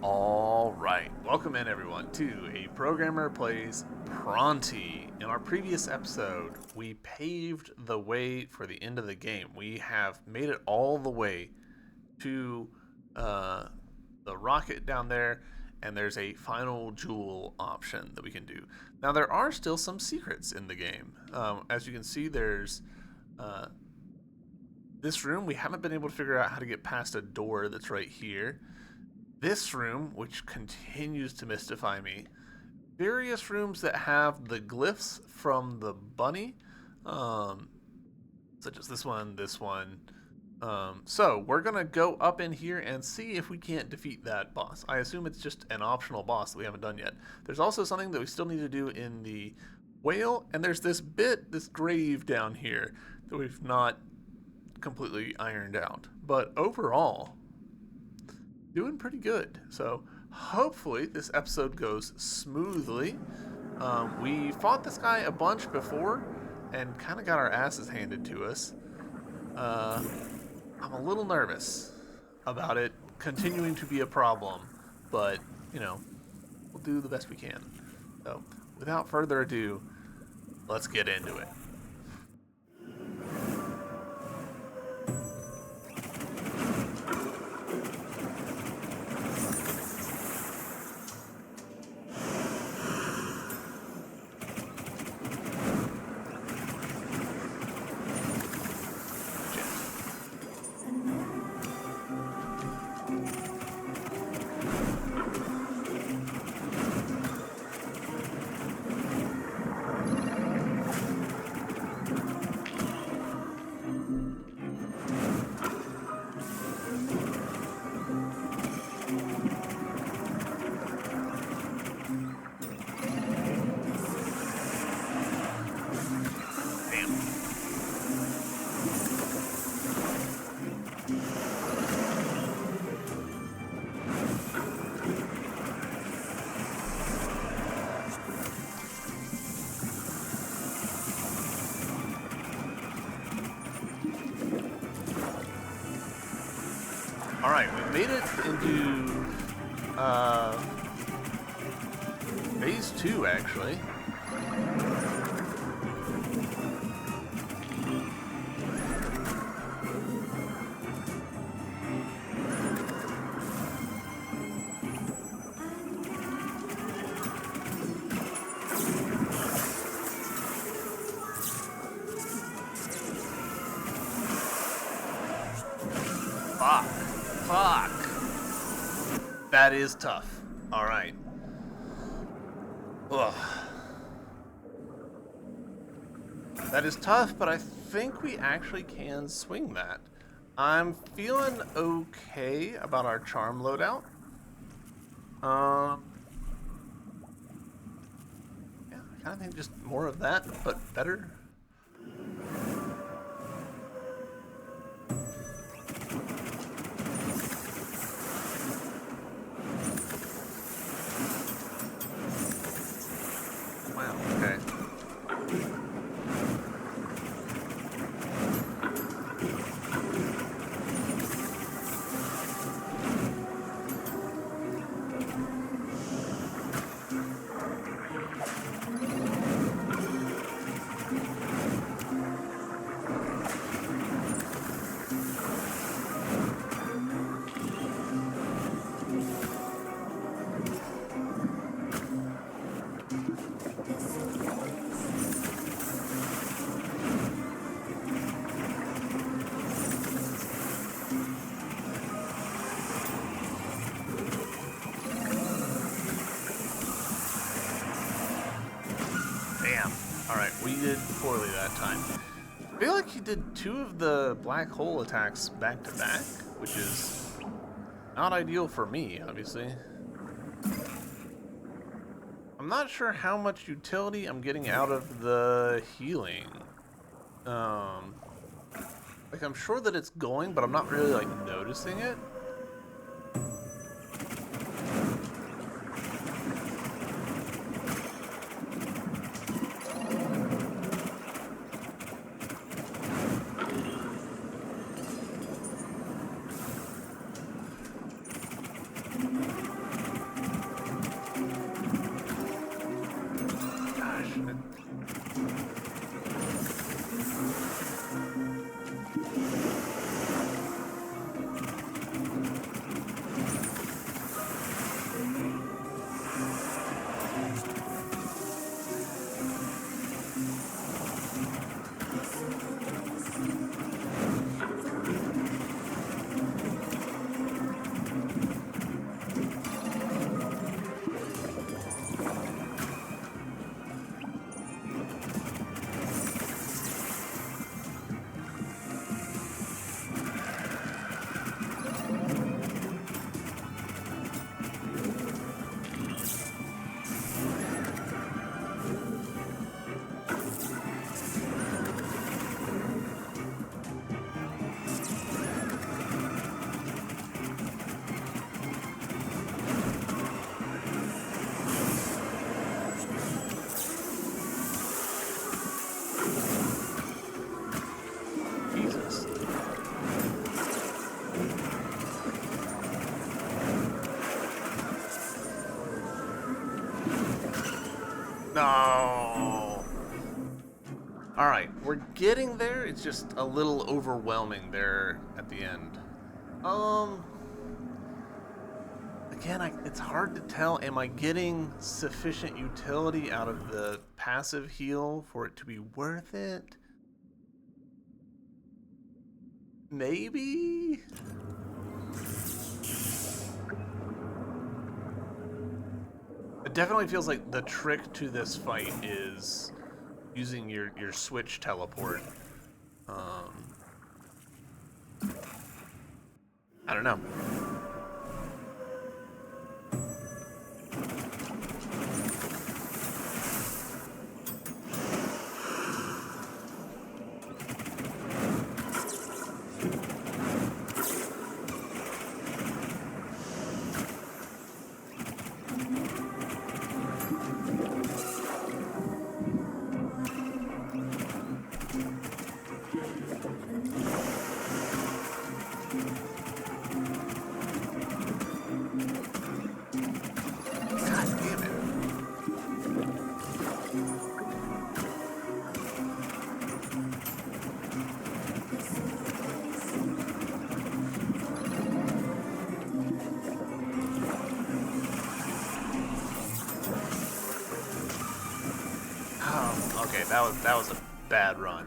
All right, welcome in everyone to A Programmer Plays Pronty. In our previous episode, we paved the way for the end of the game. We have made it all the way to uh, the rocket down there, and there's a final jewel option that we can do. Now, there are still some secrets in the game. As you can see, there's uh, this room. We haven't been able to figure out how to get past a door that's right here. This room, which continues to mystify me, various rooms that have the glyphs from the bunny, um, such as this one, this one. So we're gonna go up in here and see if we can't defeat that boss. I assume it's just an optional boss that we haven't done yet. There's also something that we still need to do in the whale, and there's this grave down here that we've not completely ironed out. But overall, doing pretty good. So hopefully this episode goes smoothly. We fought this guy a bunch before and kind of got our asses handed to us. I'm a little nervous about it continuing to be a problem, but we'll do the best we can. So without further ado, let's get into it. Alright, we made it into phase 2 actually. Fuck. That is tough. Alright. Ugh. That is tough, but I think we actually can swing that. I'm feeling okay about our charm loadout. Yeah, I kind of think just more of that, but better. Alright, we did poorly that time. I feel like he did 2 of the black hole attacks back to back, which is not ideal for me, obviously. I'm not sure how much utility I'm getting out of the healing. Like, I'm sure that it's going, but I'm not really, like, noticing it. No. All right, we're getting there. It's just a little overwhelming there at the end. Again, it's hard to tell. Am I getting sufficient utility out of the passive heal for it to be worth it? Maybe? It definitely feels like the trick to this fight is using your switch teleport. I don't know. Okay, that was a bad run.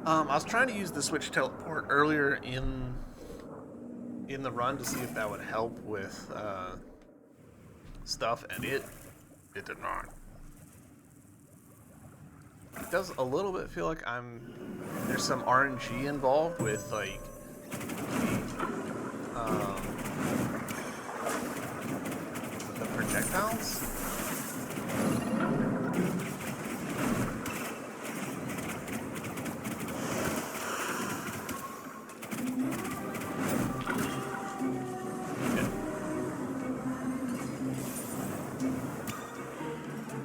I was trying to use the switch teleport earlier in the run to see if that would help with stuff, and it did not. It does a little bit feel like there's some RNG involved with like the projectiles.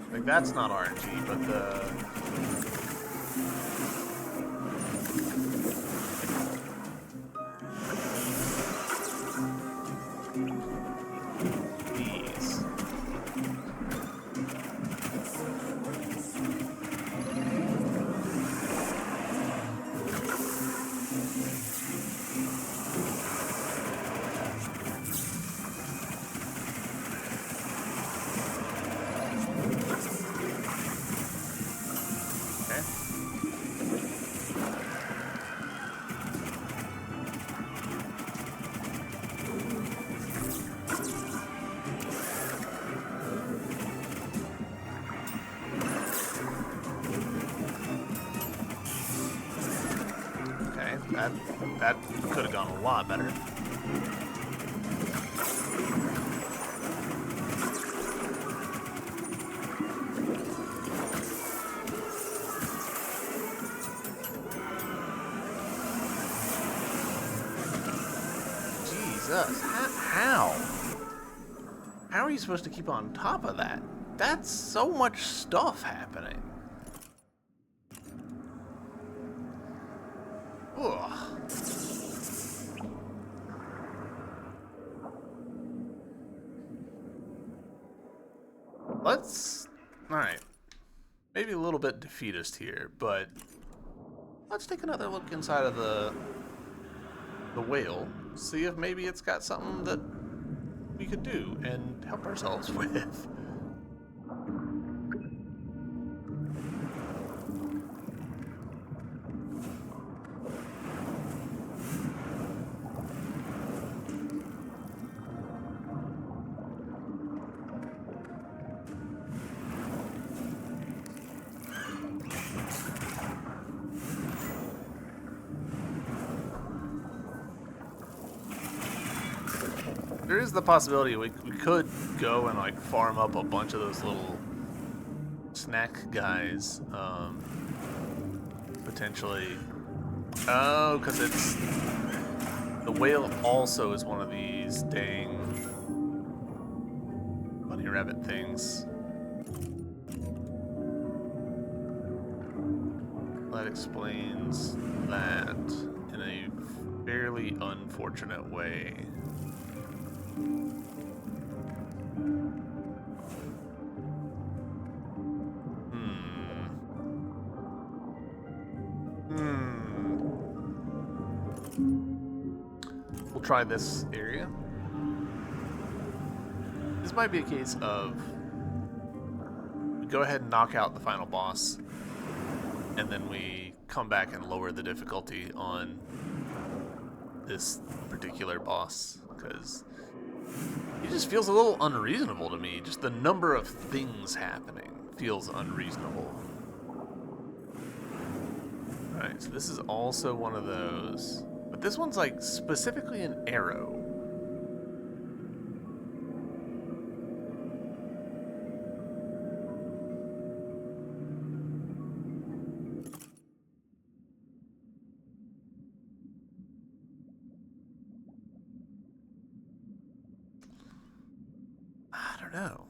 Like that's not RNG, but these. That could have gone a lot better. Jesus, how? How are you supposed to keep on top of that? That's so much stuff happening. Ugh. Alright. Maybe a little bit defeatist here, but let's take another look inside of the whale, see if maybe it's got something that we could do and help ourselves with. There is the possibility we could go and like farm up a bunch of those little snack guys, potentially. Oh, because it's the whale also is one of these dang bunny rabbit things. That explains that in a fairly unfortunate way. try this area. This might be a case of we go ahead and knock out the final boss, and then we come back and lower the difficulty on this particular boss, because it just feels a little unreasonable to me. Just the number of things happening feels unreasonable. Alright, so this is also one of those. But this one's like specifically an arrow. I don't know.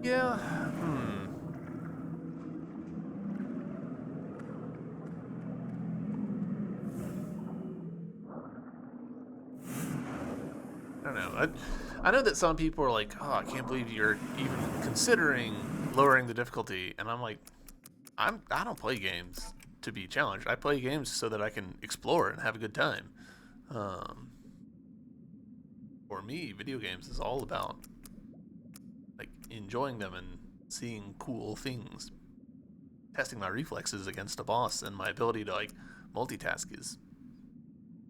Yeah. I don't know. I know that some people are like, "Oh, I can't believe you're even considering lowering the difficulty," and I'm like, I don't play games to be challenged. I play games so that I can explore and have a good time. For me, video games is all about like enjoying them and seeing cool things. Testing my reflexes against a boss and my ability to like multitask is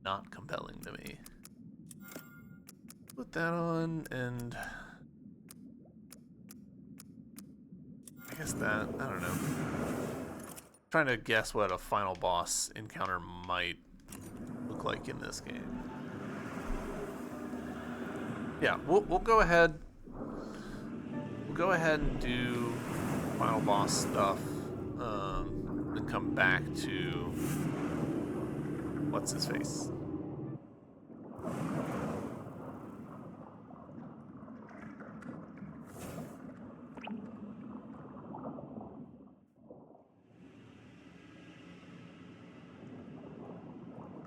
not compelling to me. Put that on, and I guess that, I don't know. Trying to guess what a final boss encounter might look like in this game. Yeah, we'll go ahead. We'll go ahead and do final boss stuff, then come back to what's his face.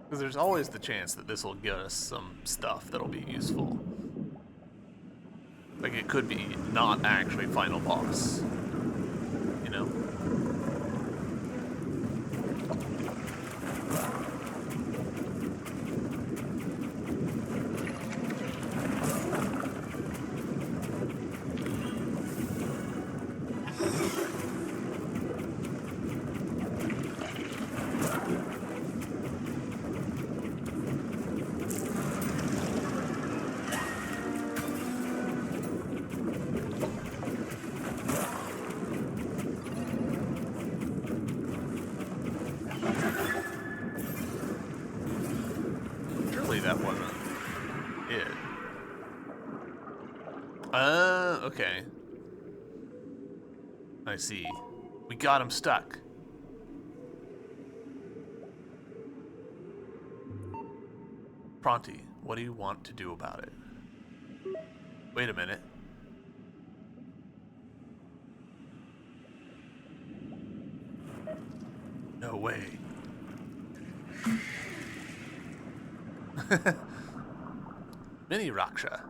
Because there's always the chance that this will get us some stuff that'll be useful. Like, it could be not actually final boss, you know? That wasn't it. Okay. I see. We got him stuck. Pronty, what do you want to do about it? Wait a minute. No way. Mini Raksha.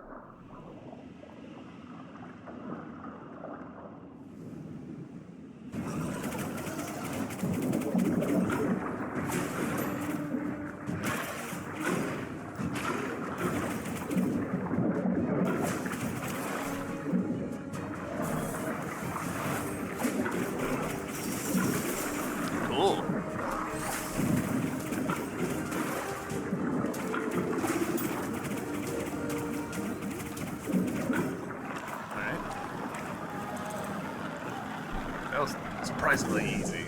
Cool. Surprisingly easy.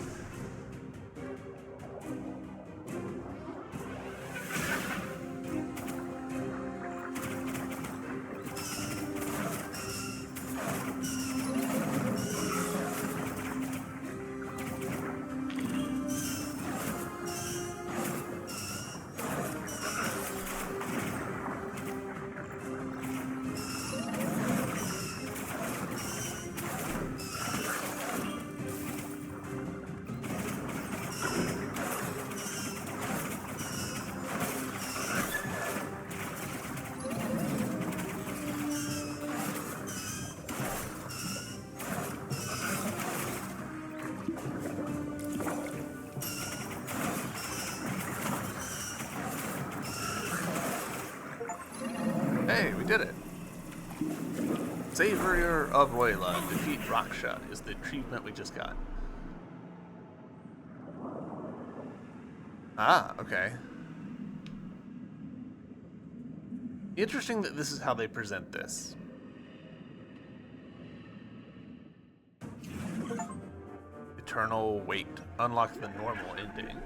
Warrior of Royla, defeat Raksha is the achievement we just got. Ah, okay. Interesting that this is how they present this. Eternal Wait. Unlock the normal ending.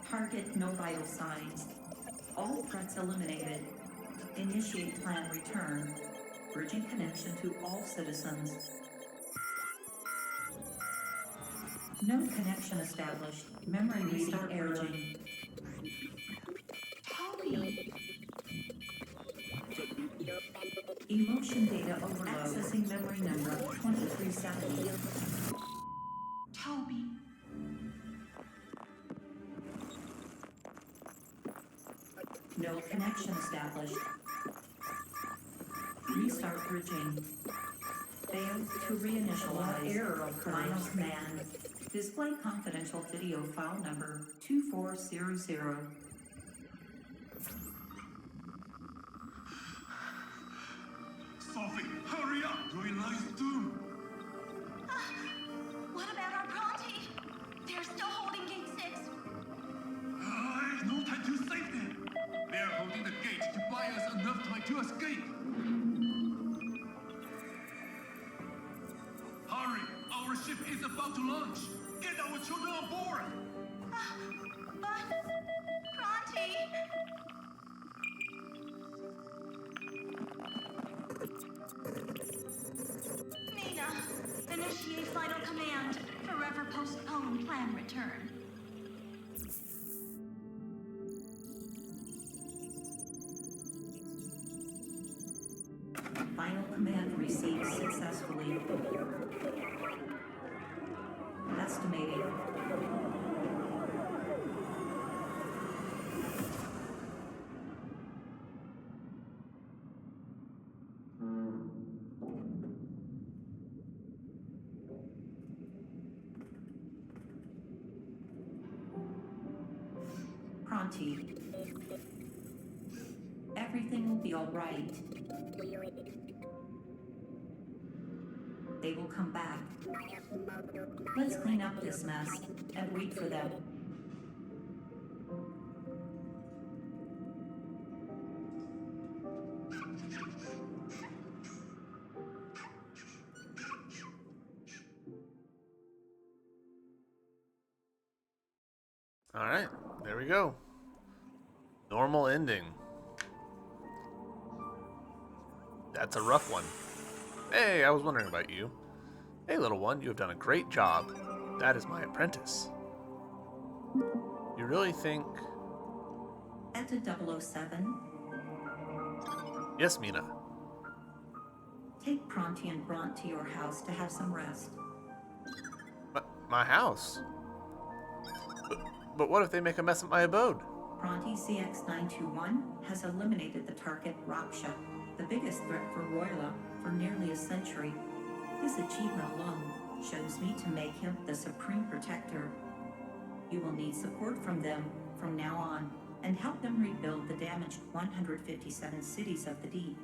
Target no vital signs. All threats eliminated. Initiate plan return. Bridging connection to all citizens. No connection established. Memory restart urging. Toby. Emotion data overload. Accessing memory number 2370. Toby. No connection established. Restart bridging. Failed to reinitialize. Error occurs. Final command. Display confidential video file number 2400. Sophie, hurry up! Realize doom! What about our Pronty? They're still holding Gate 6. No time to save them! They're holding the gate to buy us enough time to escape! Hurry! Our ship is about to launch! Get our children on board! But... Pronty... Mina, initiate final command. Forever postpone plan return. Final command received successfully. Estimating. Pronty. Everything will be all right. They will come back. Let's clean up this mess and wait for them. Alright, there we go. Normal ending. That's a rough one. Hey, I was wondering about you. Hey, little one, you have done a great job. That is my apprentice. You really think... At a 007, Yes, Mina. take Pronty and Bront to your house to have some rest. My house? But what if they make a mess at my abode? Pronty CX-921 has eliminated the target Raksha, the biggest threat for Royla for nearly a century. This achievement alone shows me to make him the supreme protector. You will need support from them from now on and help them rebuild the damaged 157 cities of the deep.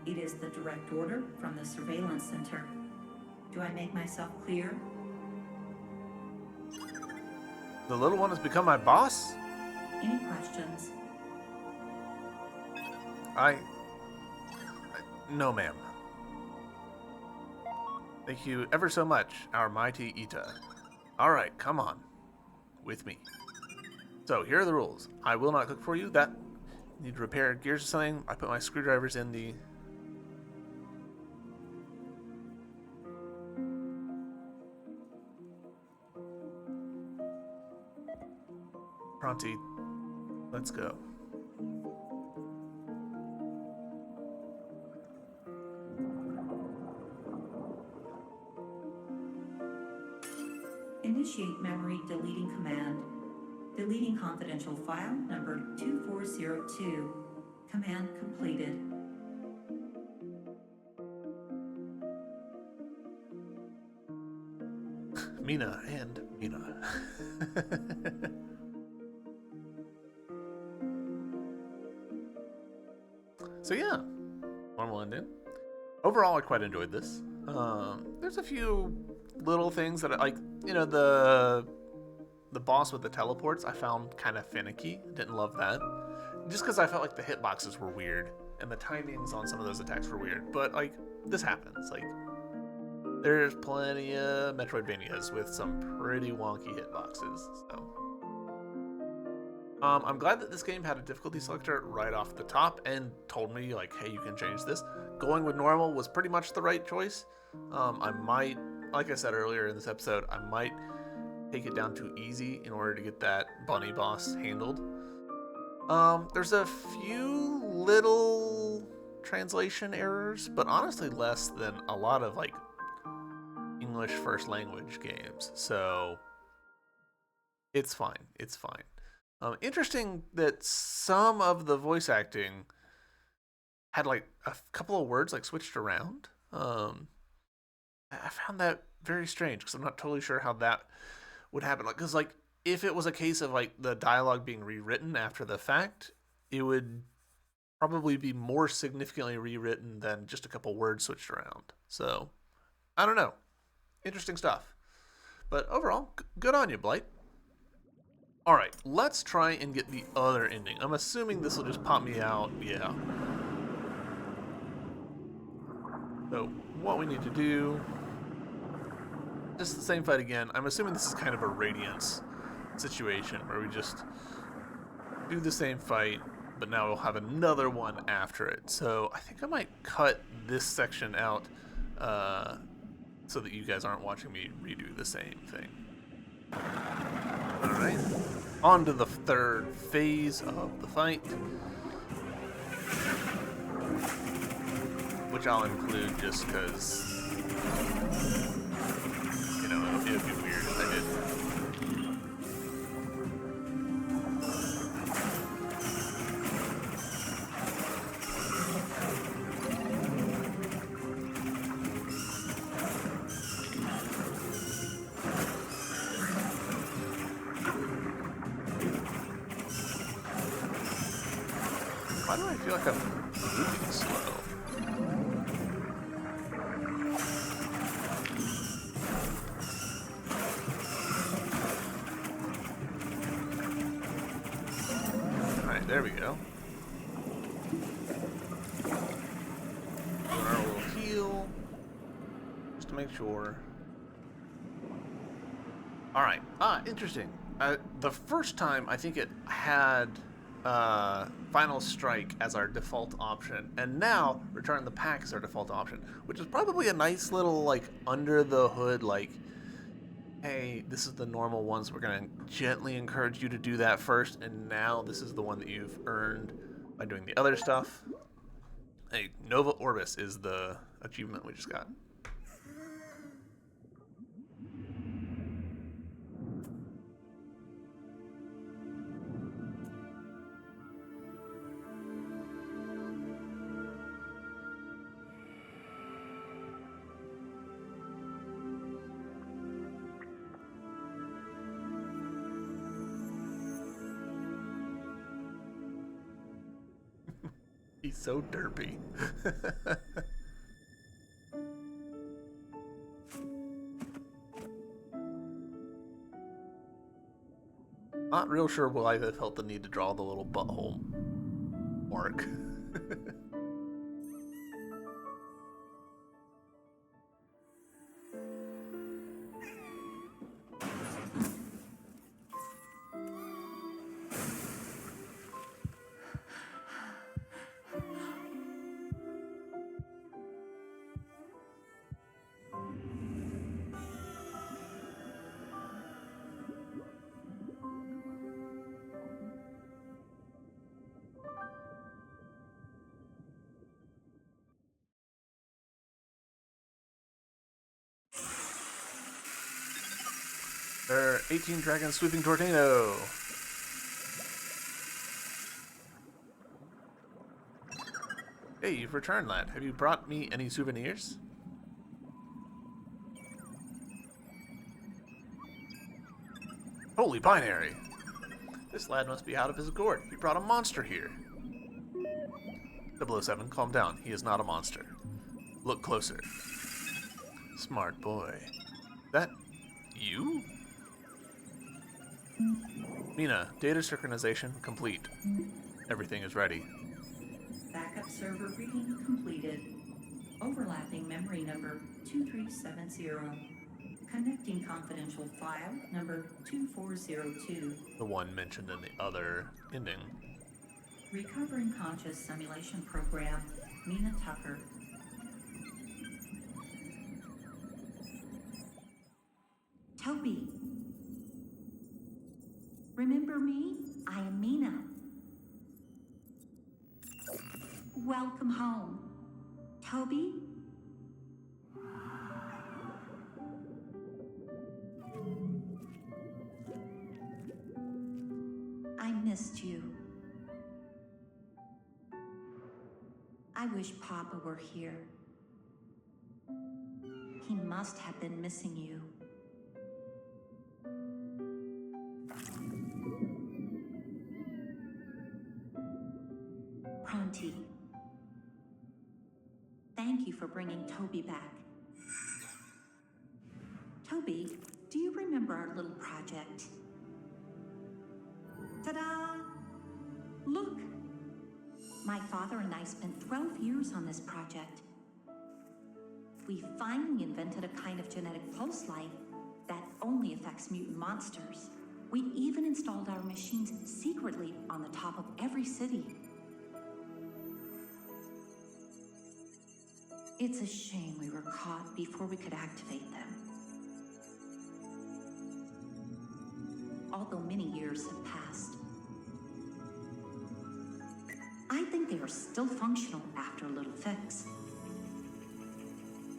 It is the direct order from the surveillance center. Do I make myself clear? The little one has become my boss? Any questions? No, ma'am. Thank you ever so much, our mighty Ita. Alright, come on. With me. So, here are the rules. I will not cook for you. That need to repair gears or something. I put my screwdrivers in the... Pronty, let's go. Initiate memory deleting command. Deleting confidential file number 2402. Command completed. Mina and Mina. So yeah, normal ending. Overall, I quite enjoyed this. There's a few little things that I like. You know, the boss with the teleports I found kind of finicky. Didn't love that. Just because I felt like the hitboxes were weird and the timings on some of those attacks were weird. But like, this happens. Like, there's plenty of Metroidvanias with some pretty wonky hitboxes. So, I'm glad that this game had a difficulty selector right off the top and told me like, hey, you can change this. Going with normal was pretty much the right choice. I might, like I said earlier in this episode, I might take it down to easy in order to get that bunny boss handled. There's a few little translation errors, but honestly less than a lot of like English first language games. So it's fine. It's fine. Interesting that some of the voice acting had like a couple of words like switched around. I found that very strange because I'm not totally sure how that would happen. Like, because like if it was a case of like the dialogue being rewritten after the fact, it would probably be more significantly rewritten than just a couple words switched around. So I don't know. Interesting stuff. But overall, good on you, Blight. Alright, let's try and get the other ending. I'm assuming this will just pop me out. Yeah. So, what we need to do... just the same fight again. I'm assuming this is kind of a Radiance situation where we just do the same fight, but now we'll have another one after it. So, I think I might cut this section out so that you guys aren't watching me redo the same thing. Alright, on to the third phase of the fight, which I'll include just because, you know, it would be weird if I didn't. Why do I feel like I'm moving slow? Alright, there we go. Doing our little heal. Just to make sure. Alright. Interesting. The first time, I think it had... Final Strike as our default option, and now Return the Pack is our default option, which is probably a nice little like under the hood like, hey, this is the normal ones, we're gonna gently encourage you to do that first, and now this is the one that you've earned by doing the other stuff. Hey, Nova Orbis is the achievement we just got. He's so derpy. Not real sure why they felt the need to draw the little butthole mark. 18 Dragon Sweeping Tornado. Hey, you've returned, lad. Have you brought me any souvenirs? Holy binary! This lad must be out of his gourd. He brought a monster here. 007, calm down. He is not a monster. Look closer. Smart boy. That you? Mina, data synchronization complete. Everything is ready. Backup server reading completed. Overlapping memory number 2370. Connecting confidential file number 2402. The one mentioned in the other ending. Recovering conscious simulation program, Mina Tucker. Toby. Remember me? I am Mina. Welcome home. Toby? I missed you. I wish Papa were here. He must have been missing you. Pronty. Thank you for bringing Toby back. Toby, do you remember our little project? Ta-da! Look! My father and I spent 12 years on this project. We finally invented a kind of genetic pulse light that only affects mutant monsters. We even installed our machines secretly on the top of every city. It's a shame we were caught before we could activate them. Although many years have passed. I think they are still functional after a little fix.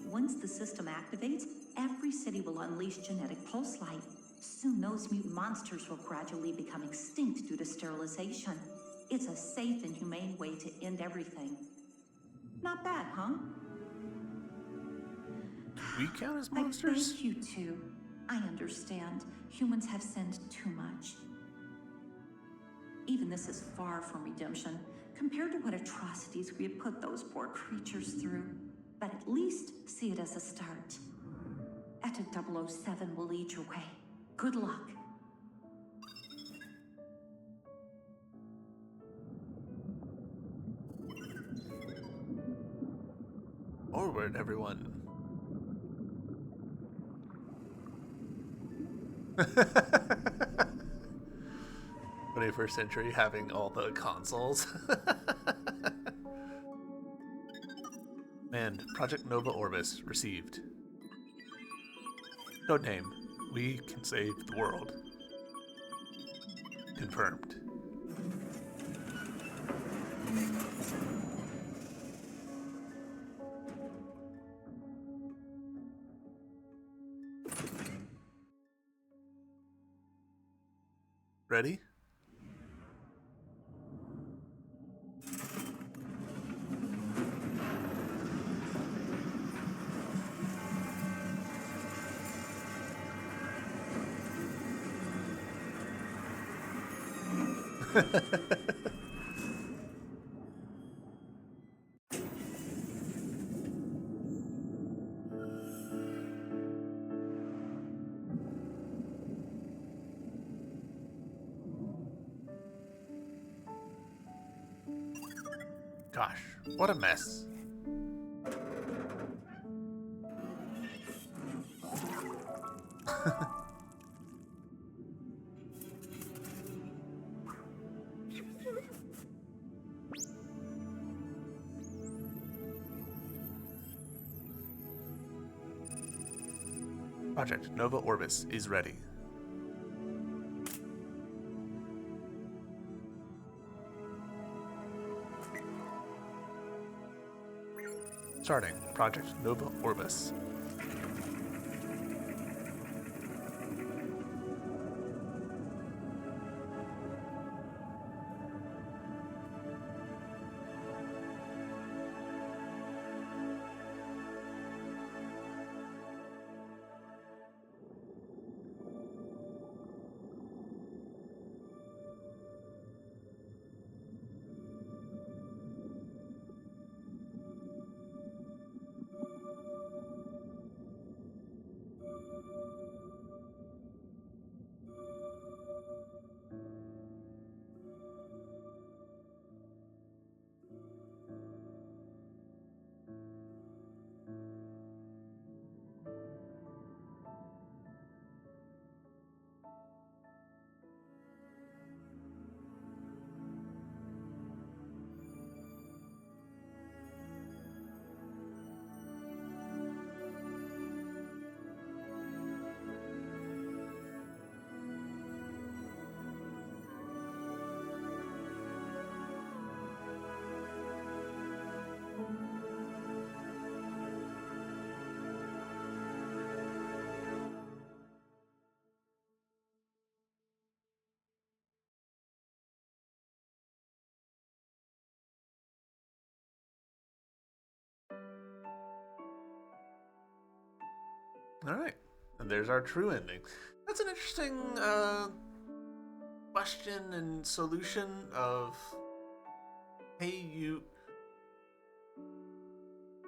Once the system activates, every city will unleash genetic pulse light. Soon those mutant monsters will gradually become extinct due to sterilization. It's a safe and humane way to end everything. Not bad, huh? We count as monsters? I thank you too. I understand. Humans have sinned too much. Even this is far from redemption, compared to what atrocities we have put those poor creatures through. But at least see it as a start. Eta 007 will lead your way. Good luck. Forward, everyone. 21st century having all the consoles. And Project Nova Orbis received. Codename, we can save the world. Confirmed. Ready? Gosh, what a mess. Project Nova Orbis is ready. Starting Project Nova Orbis. All right, and there's our true ending. That's an interesting question and solution of, hey, you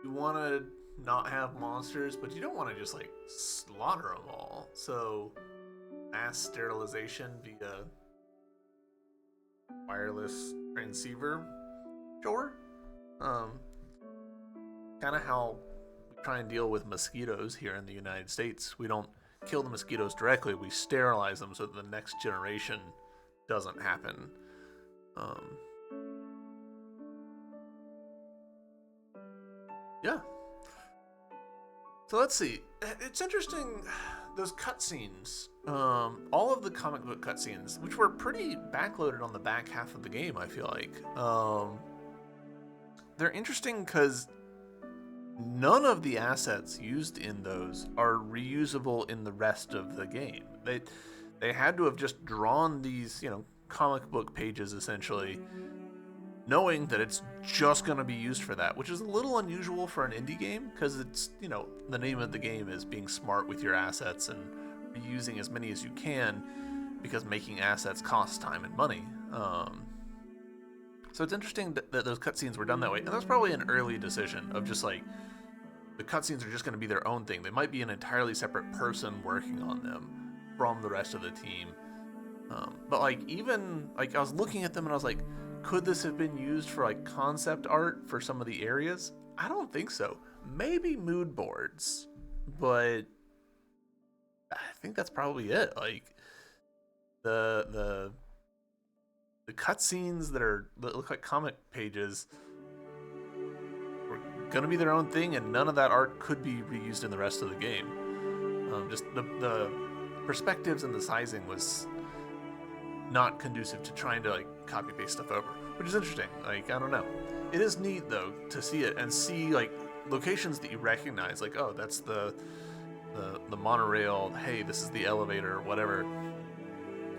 want to not have monsters, but you don't want to just like slaughter them all. So mass sterilization via wireless transceiver, sure. Kind of how we try and deal with mosquitoes here in the United States. We don't kill the mosquitoes directly; we sterilize them so that the next generation doesn't happen. Yeah. So let's see. It's interesting, those cutscenes. All of the comic book cutscenes, which were pretty backloaded on the back half of the game, I feel like. They're interesting because none of the assets used in those are reusable in the rest of the game. They had to have just drawn these, comic book pages essentially, knowing that it's just going to be used for that, which is a little unusual for an indie game because it's, the name of the game is being smart with your assets and reusing as many as you can because making assets costs time and money. So it's interesting that those cutscenes were done that way, and that's probably an early decision of just like, the cutscenes are just going to be their own thing. They might be an entirely separate person working on them from the rest of the team. But like, even like, I was looking at them and I was like, could this have been used for like concept art for some of the areas? I don't think so. Maybe mood boards, but I think that's probably it. Like the cutscenes that look like comic pages were gonna be their own thing, and none of that art could be reused in the rest of the game. Just the perspectives and the sizing was not conducive to trying to like copy paste stuff over, which is interesting. Like, I don't know. It is neat though to see it and see like locations that you recognize, like, oh, that's the monorail, hey, this is the elevator, whatever.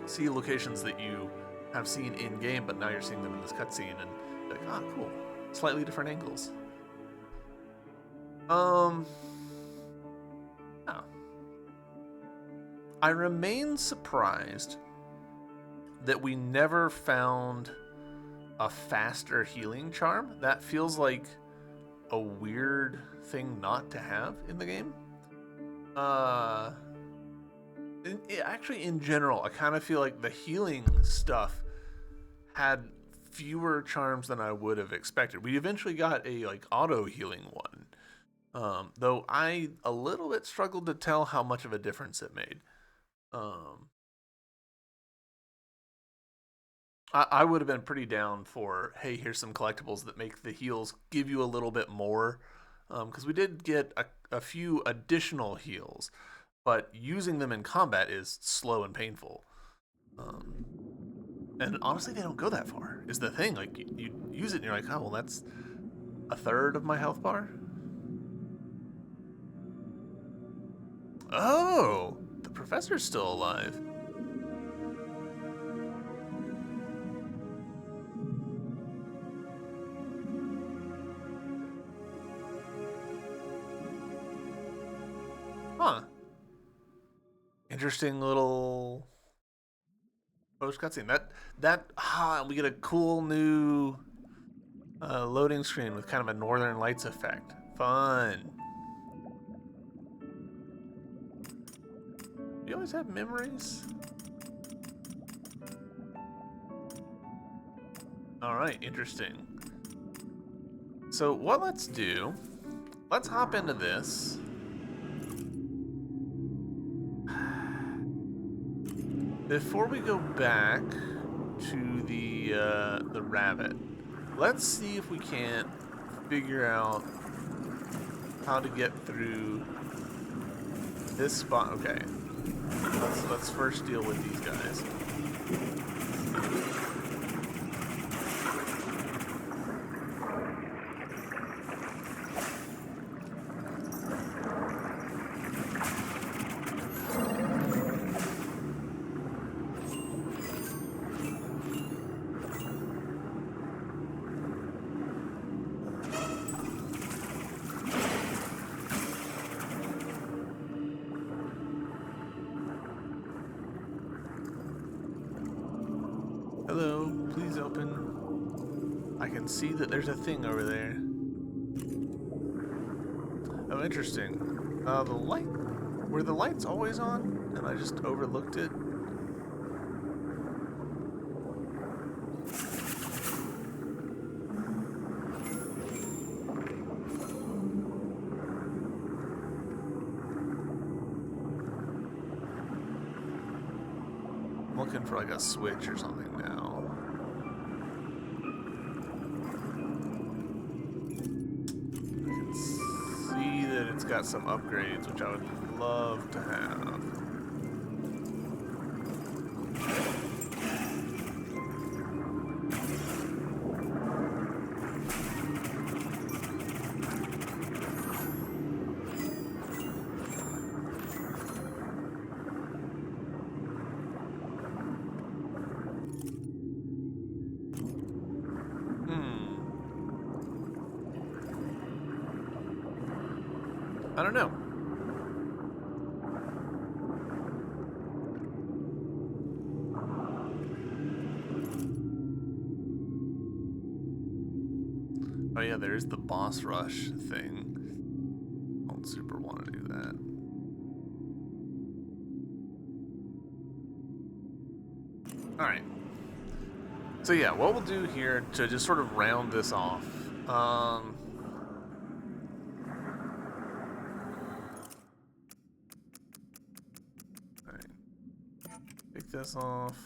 See locations that you have seen in game, but now you're seeing them in this cutscene, and you're like, oh, cool, slightly different angles. Oh. I remain surprised that we never found a faster healing charm. That feels like a weird thing not to have in the game. Actually, in general, I kind of feel like the healing stuff had fewer charms than I would have expected. We eventually got a like auto healing one, though I a little bit struggled to tell how much of a difference it made. I would have been pretty down for, hey, here's some collectibles that make the heals give you a little bit more, because we did get a few additional heals, but using them in combat is slow and painful. And honestly, they don't go that far, is the thing. Like, you use it and you're like, oh, well, that's a third of my health bar? Oh, the professor's still alive. Huh. Interesting little post cutscene. We get a cool new loading screen with kind of a Northern Lights effect. Fun. Do you always have memories? All right, interesting. So what let's do, let's hop into this. Before we go back to the rabbit, let's see if we can't figure out how to get through this spot. Okay, let's first deal with these guys. Hello, please open. I can see that there's a thing over there. Oh, interesting. The light... Were the lights always on? And I just overlooked it? I'm looking for like a switch or something now. I can see that it's got some upgrades, which I would love to have. I don't know. Oh yeah, there's the boss rush thing. I don't super want to do that. Alright. So yeah, what we'll do here to just sort of round this off. Take this off.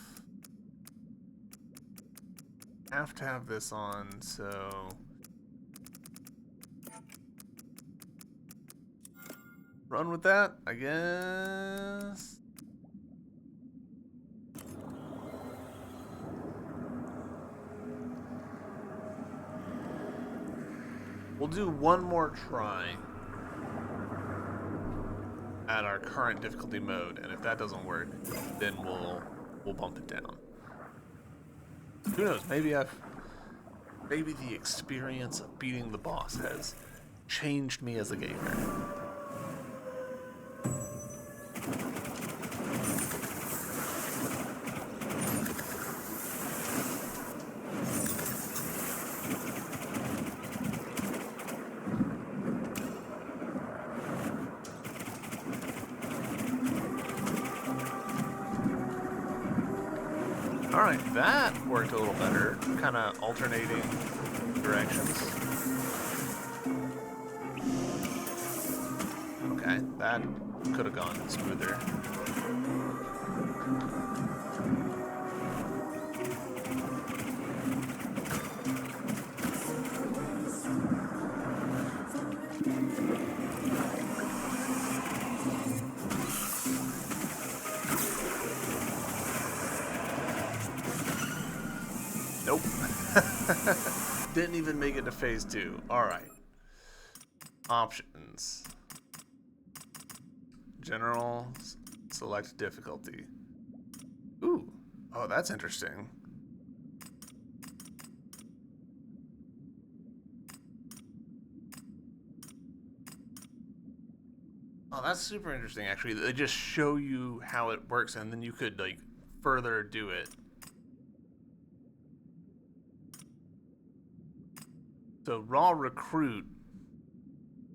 Have to have this on, so run with that, I guess. We'll do one more try at our current difficulty mode, and if that doesn't work, then we'll bump it down. Who knows? Maybe the experience of beating the boss has changed me as a gamer. Alright, that worked a little better. Kind of alternating directions. Okay, that could have gone smoother. Nope. Didn't even make it to phase 2. Alright. Options. General. Select difficulty. Ooh. Oh, that's interesting. Oh, that's super interesting, actually. They just show you how it works, and then you could, like, further do it. So raw recruit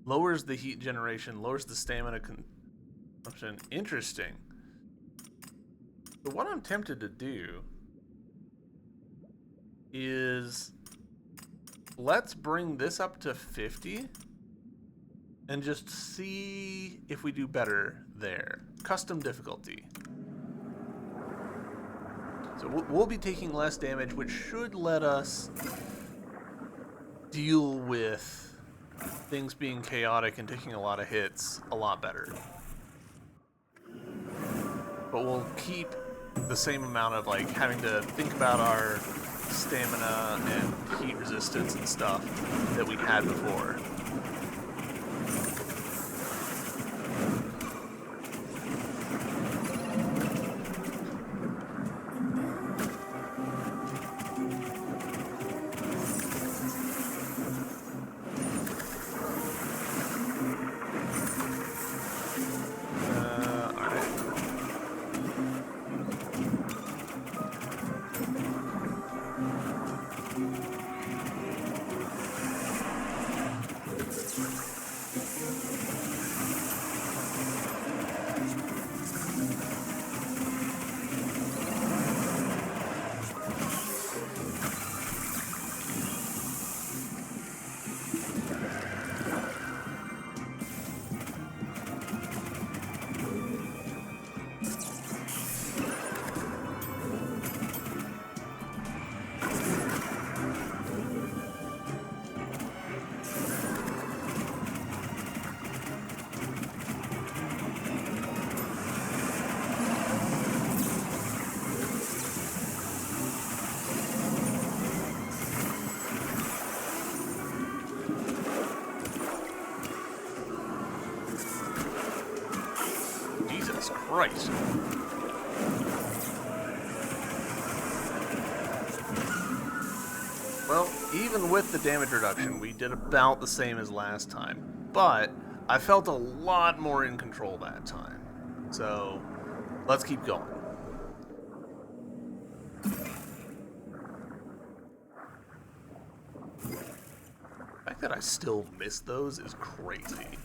lowers the heat generation, lowers the stamina consumption. Interesting. But what I'm tempted to do is let's bring this up to 50 and just see if we do better there. Custom difficulty. So we'll be taking less damage, which should let us deal with things being chaotic and taking a lot of hits a lot better. But we'll keep the same amount of like having to think about our stamina and heat resistance and stuff that we had before. Alright. Well, even with the damage reduction, we did about the same as last time. But I felt a lot more in control that time. So, let's keep going. The fact that I still miss those is crazy.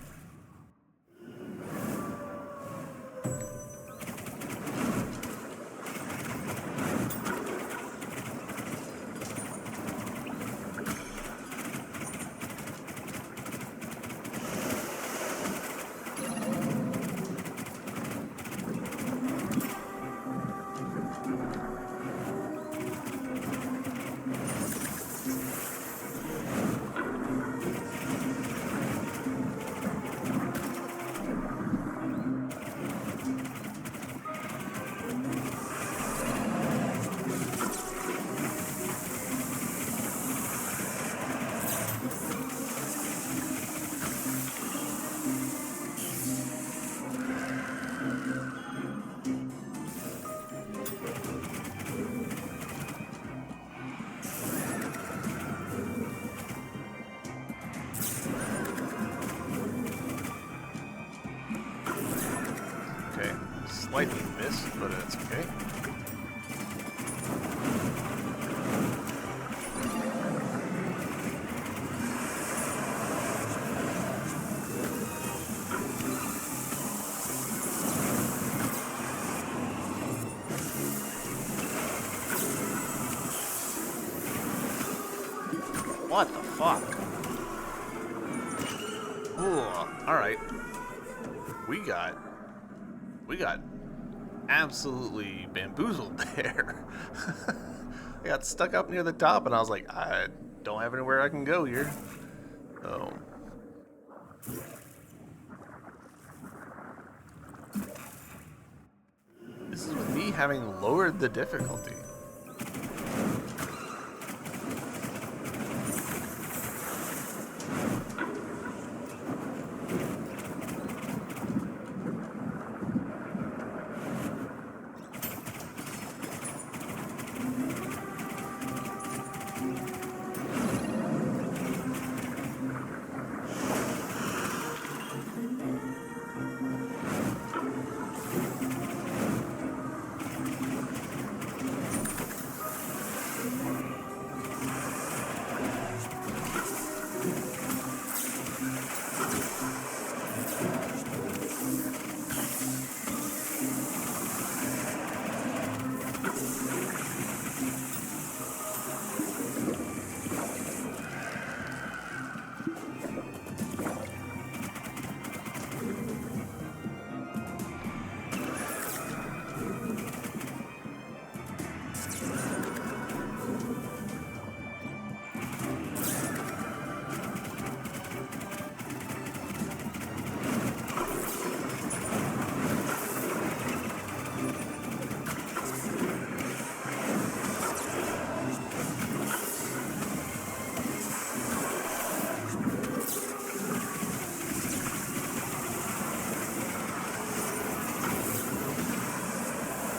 Slightly missed, but it's okay. What the fuck? Ooh, alright. We got absolutely bamboozled there. I got stuck up near the top and I was like, I don't have anywhere I can go here. So this is with me having lowered the difficulty.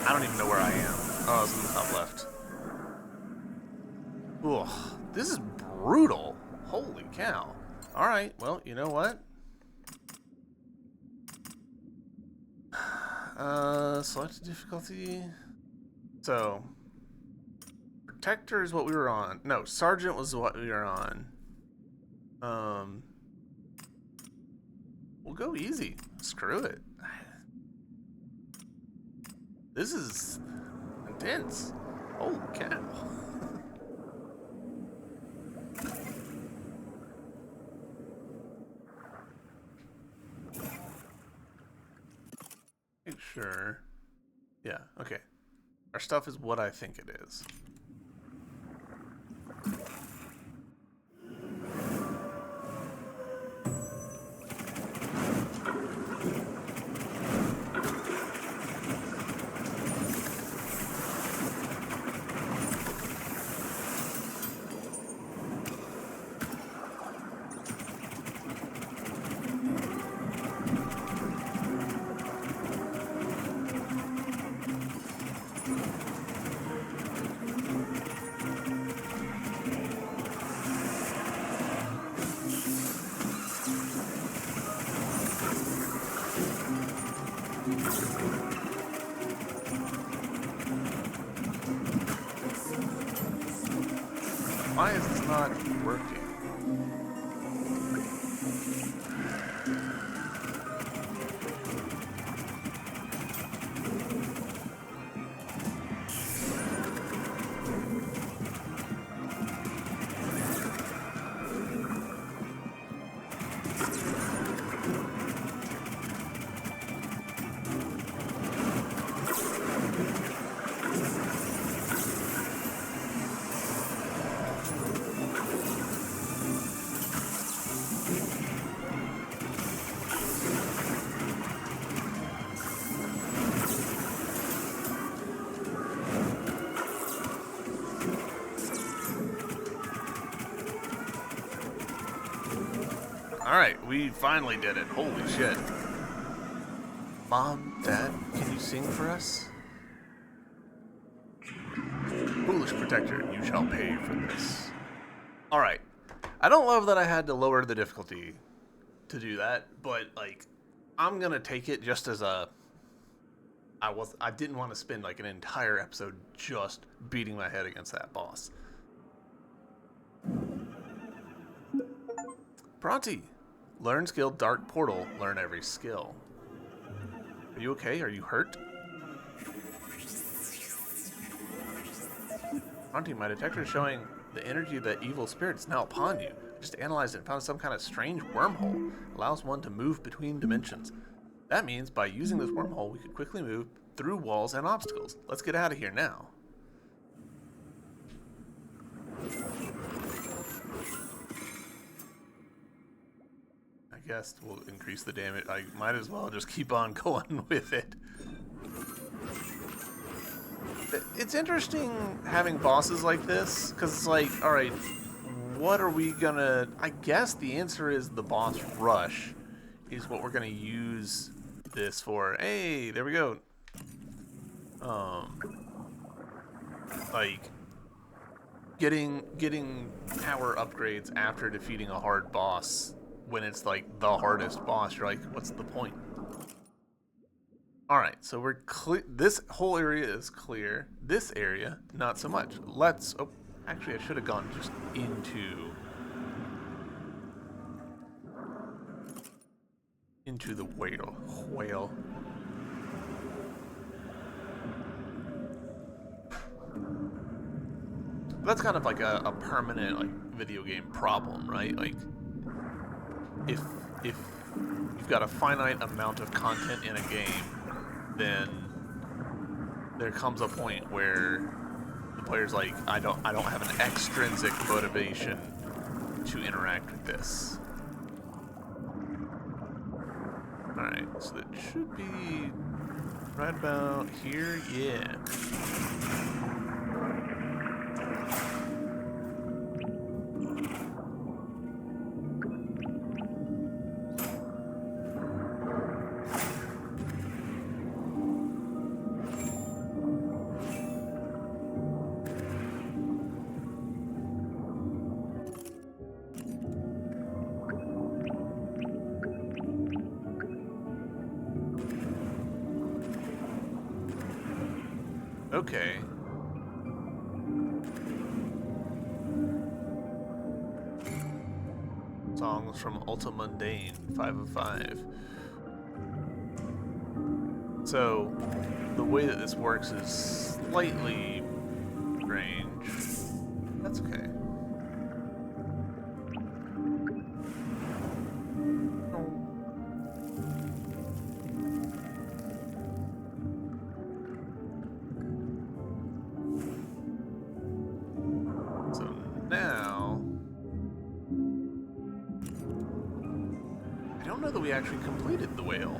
I don't even know where I am. Oh, it's in the top left. Ugh, this is brutal. Holy cow. Alright, well, you know what? Select difficulty. So, Protector is what we were on. No, Sergeant was what we were on. We'll go easy. Screw it. This is intense. Holy cow. Make sure. Yeah, okay. Our stuff is what I think it is. Why is this not working? Alright, we finally did it. Holy shit. Mom, Dad, can you sing for us? Foolish protector, you shall pay for this. Alright. I don't love that I had to lower the difficulty to do that, but, like, I'm gonna take it just as a... I didn't want to spend, like, an entire episode just beating my head against that boss. Pronty. Learn skill Dark Portal. Learn every skill. Are you okay? Are you hurt? Pronty, my detector is showing the energy of that evil spirit is now upon you. I just analyzed it and found some kind of strange wormhole. Allows one to move between dimensions. That means by using this wormhole, we could quickly move through walls and obstacles. Let's get out of here now. I guess we'll increase the damage. I might as well just keep on going with it. It's interesting having bosses like this, because it's like, alright, what are we gonna... I guess the answer is the boss rush is what we're gonna use this for. Hey, there we go. Like, getting power upgrades after defeating a hard boss when it's like the hardest boss, you're like, what's the point? Alright, so we're clear. This whole area is clear. This area, not so much. Let's... Oh, actually, I should have gone just into the whale. That's kind of like a permanent, like, video game problem, right? Like, if you've got a finite amount of content in a game, then there comes a point where the player's like, I don't have an extrinsic motivation to interact with this. Alright, so that should be right about here, yeah. Okay. Songs from Ultra Mundane, 5 of 5. So, the way that this works is slightly strange. That's okay. We actually completed the whale.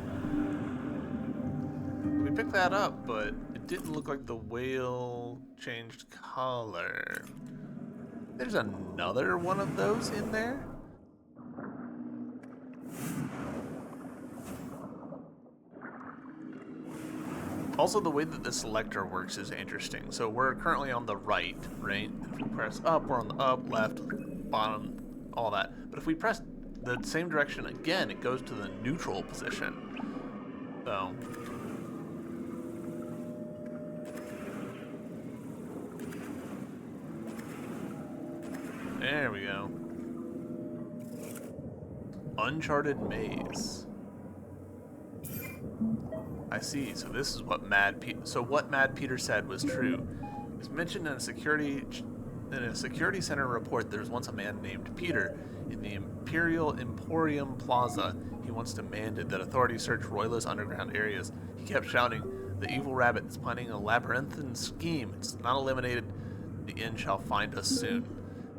We picked that up, but it didn't look like the whale changed color. There's another one of those in there? Also, the way that the selector works is interesting. So we're currently on the right? If we press up, we're on the up, left, bottom, all that. But if we press the same direction again, it goes to the neutral position. So There we go. Uncharted Maze. I see. So this is what what Mad Peter said was true. It was mentioned in a security center report. There's once a man named Peter in the Imperial Emporium Plaza. He once demanded that authorities search Royla's underground areas. He kept shouting, "The evil rabbit is planning a labyrinthine scheme. It's not eliminated. The end shall find us soon."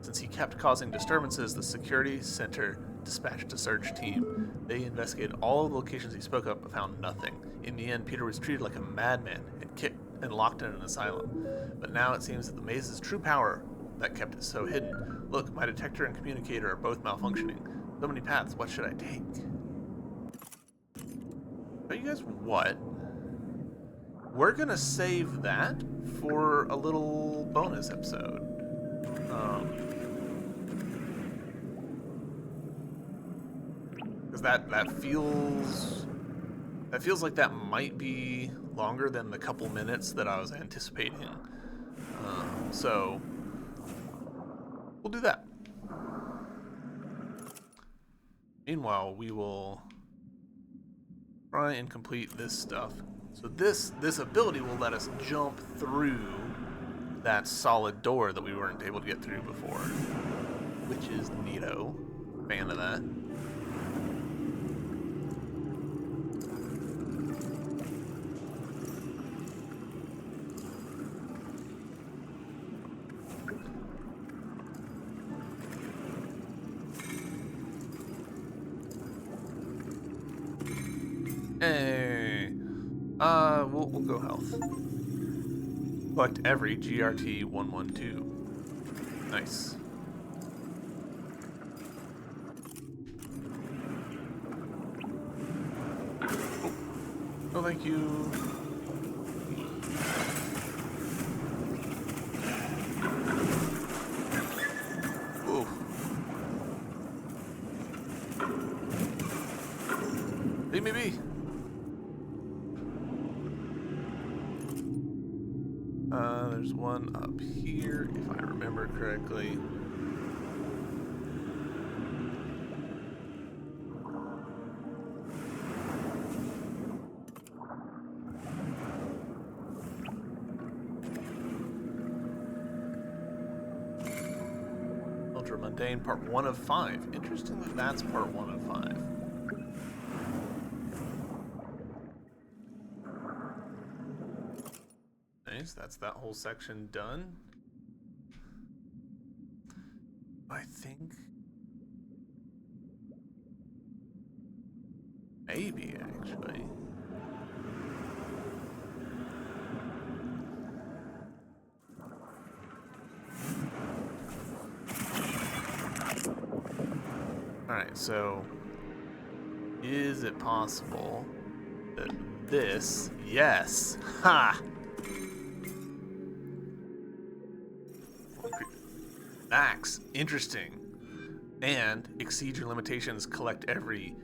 Since he kept causing disturbances, the security center dispatched a search team. They investigated all the locations he spoke of but found nothing. In the end, Peter was treated like a madman and kicked and locked in an asylum. But now it seems that the maze's true power that kept it so hidden. Look, my detector and communicator are both malfunctioning. So many paths, what should I take? But you guys what? We're gonna save that for a little bonus episode. Because that feels like that might be longer than the couple minutes that I was anticipating. So we'll do that. Meanwhile, we will try and complete this stuff. So this ability will let us jump through that solid door that we weren't able to get through before, which is neato. Fan of that. Hey, we'll go health. Collect every GRT 112. Nice. Oh, no, thank you. Ooh. Leave me be. There's one up here, if I remember correctly. Ultra Mundane, part 1 of 5. Interesting that that's part 1 of 5. That's that whole section done. I think maybe actually. Alright, so is it possible that this, yes, ha! Max, interesting. And exceed your limitations, collect every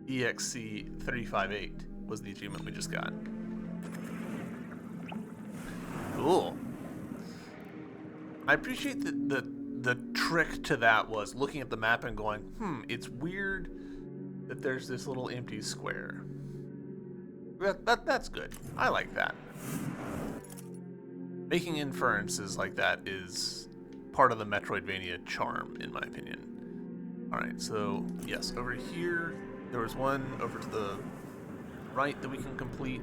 EXC 358 was the achievement we just got. Cool. I appreciate that the trick to that was looking at the map and going, it's weird that there's this little empty square. That's good. I like that. Making inferences like that is part of the Metroidvania charm, in my opinion. Alright, so, yes, over here, there was one over to the right that we can complete.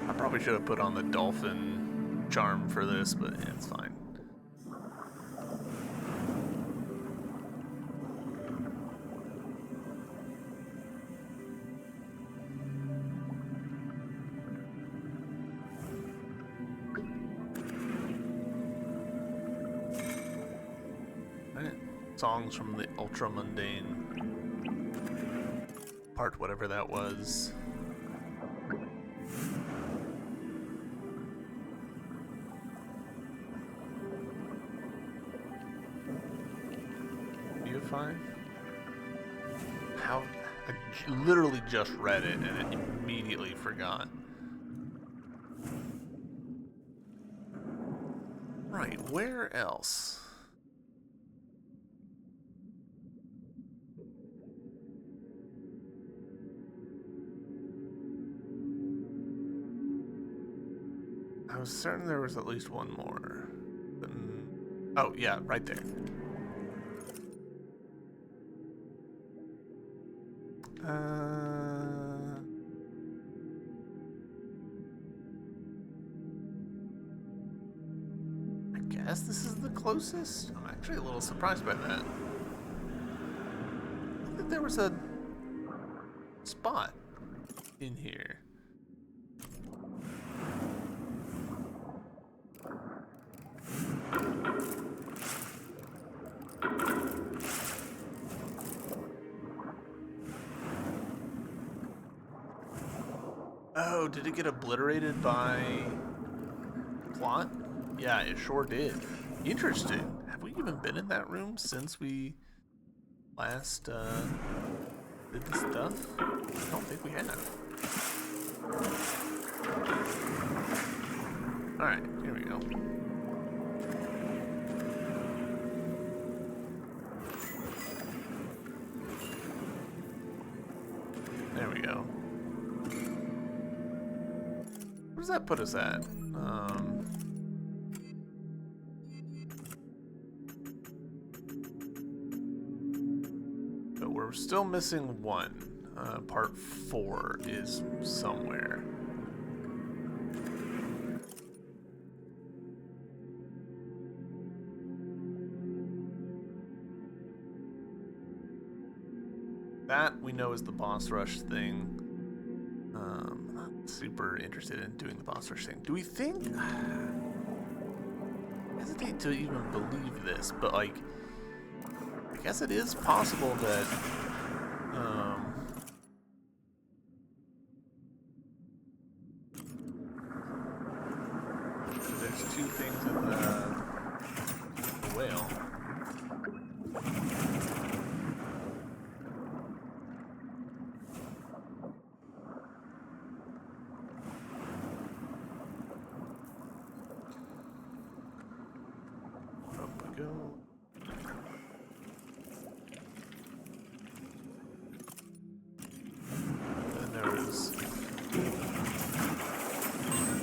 I probably should have put on the dolphin charm for this, but yeah, it's fine. Songs from the Ultra Mundane part, whatever that was. U5? How? I literally just read it and I immediately forgot. Right, where else? I was certain there was at least one more. Oh, yeah, right there. I guess this is the closest? I'm actually a little surprised by that. I think there was a spot in here. Oh, did it get obliterated by plot? Yeah, it sure did. Interesting. Have we even been in that room since we last did this stuff? I don't think we have. Alright, here we go. There we go. Where does that put us at? But we're still missing one. Part 4 is somewhere. That we know is the boss rush thing. I'm not super interested in doing the boss rush thing. Do we think? I hesitate to even believe this, but like, I guess it is possible that there's two things in the whale. Up we go. And there was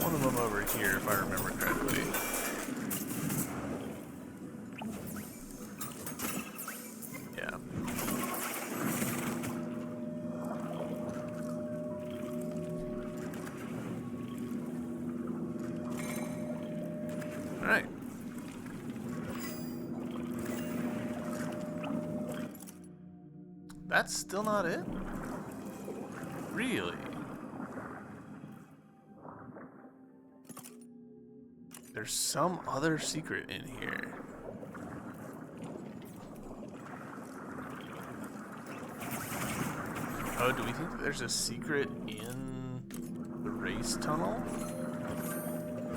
one of them over here, if I remember correctly. Yeah. All right. That's still not it? Really? There's some other secret in here. Oh, do we think that there's a secret in the race tunnel?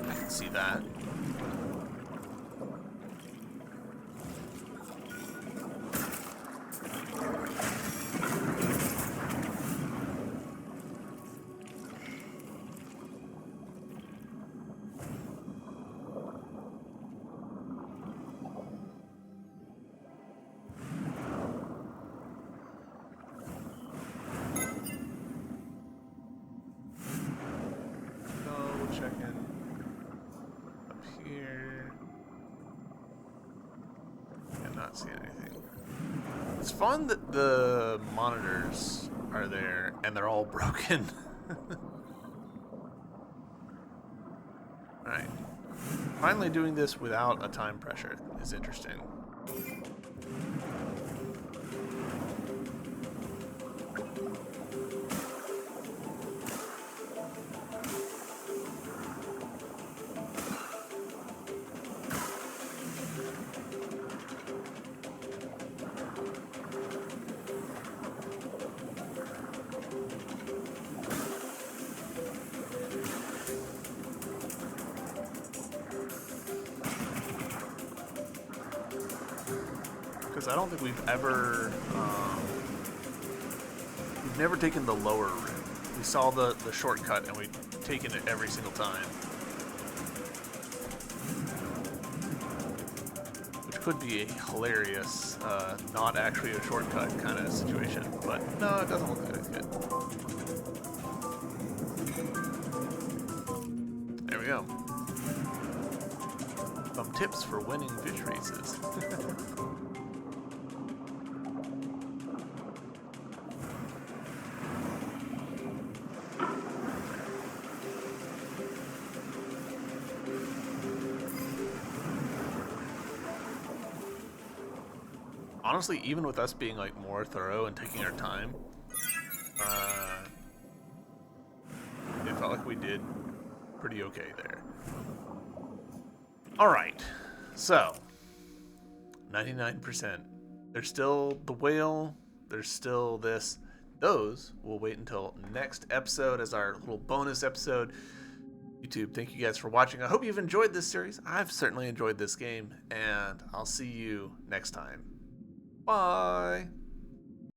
I can see that. Checking up here. I'm not seeing anything. It's fun that the monitors are there and they're all broken. Alright. Finally doing this without a time pressure is interesting. Because I don't think we've ever, we've never taken the lower route. We saw the shortcut and we've taken it every single time. could be a hilarious, not actually a shortcut kind of situation. But no, it doesn't look like it's good. There we go. Some tips for winning fish races. Honestly, even with us being like more thorough and taking our time, it felt like we did pretty okay there. All right, so 99%. There's still the whale. There's still this. Those we'll wait until next episode as our little bonus episode. YouTube, thank you guys for watching. I hope you've enjoyed this series. I've certainly enjoyed this game, and I'll see you next time. Bye.